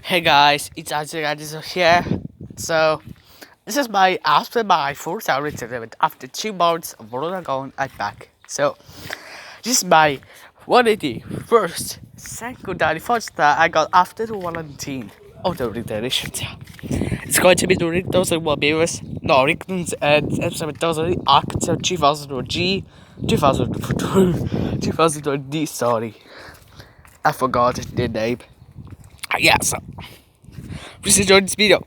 Hey guys, it's Isaac here. So, this is my after my fourth hour experiment. After 2 months of rolling around, I'm back. So, this is my 180 first, second, and first that I got after the 119 of the retiration. It's going to be the Ringtones and what viewers. No, Ringtones and episode 1000 Alcatel 2012G, 2002, 2012D, sorry. I forgot the name. Yeah, so, please enjoy this video.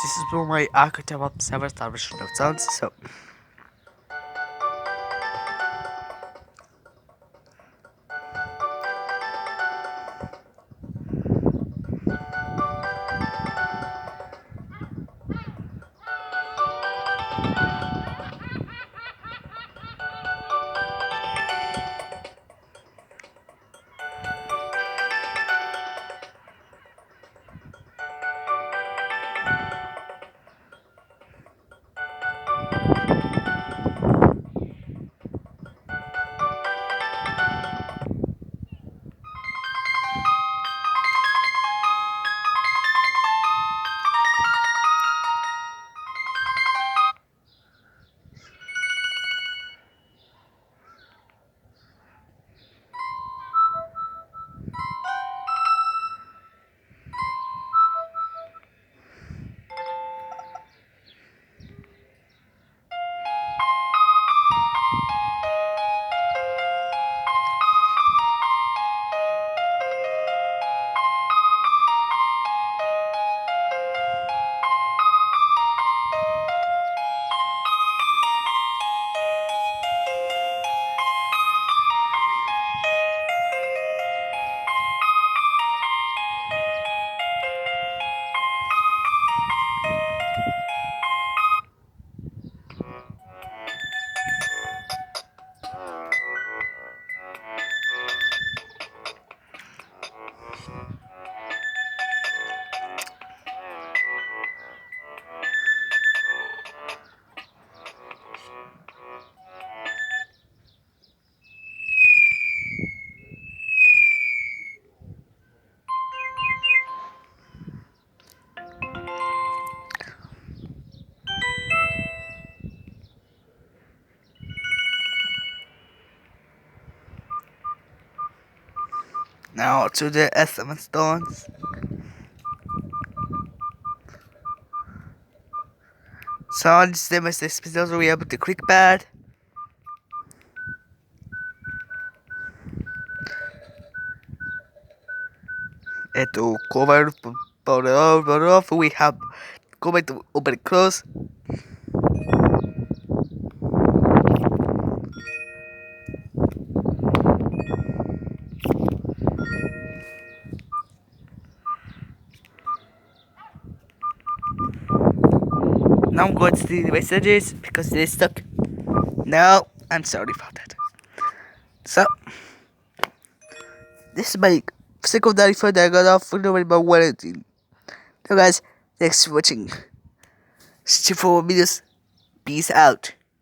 This is for my Alcatel 7-star version of sounds, so Now to the SMS stones. So this is the episode we have the quick pad. To cover power off, we have cover to open close. Now go to the messages because they're stuck. No, I'm sorry about that. So this is my secondary phone that I got off for November 118. So guys, thanks for watching. See you for more videos. Peace out.